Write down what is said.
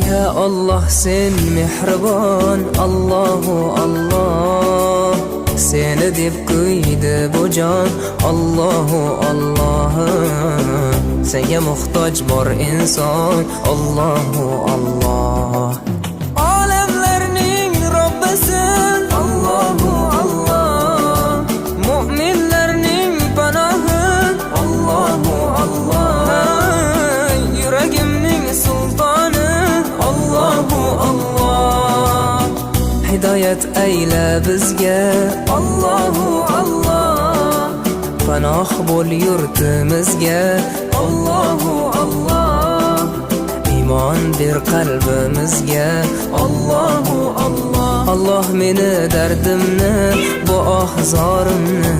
Ya Allah sen mehribon, Allahu Allah. Seni deb kuydi bu jon, Allahu Allah. Senga muhtoj bor inson, Allahu Allah. Olamlarning Robbisin, Allahu Allah. Mu'minlarning panohi, Allahu Allah. Yuragimning sultoni, Allahu Allah. Hidoyat ayla bizga, Allahu Allah. Panoh bo'l yurtimizga, Allahu Allah. Iymon ber qalbimizga, Allahu Allah. Allah meni dardimni, bu ohzorimni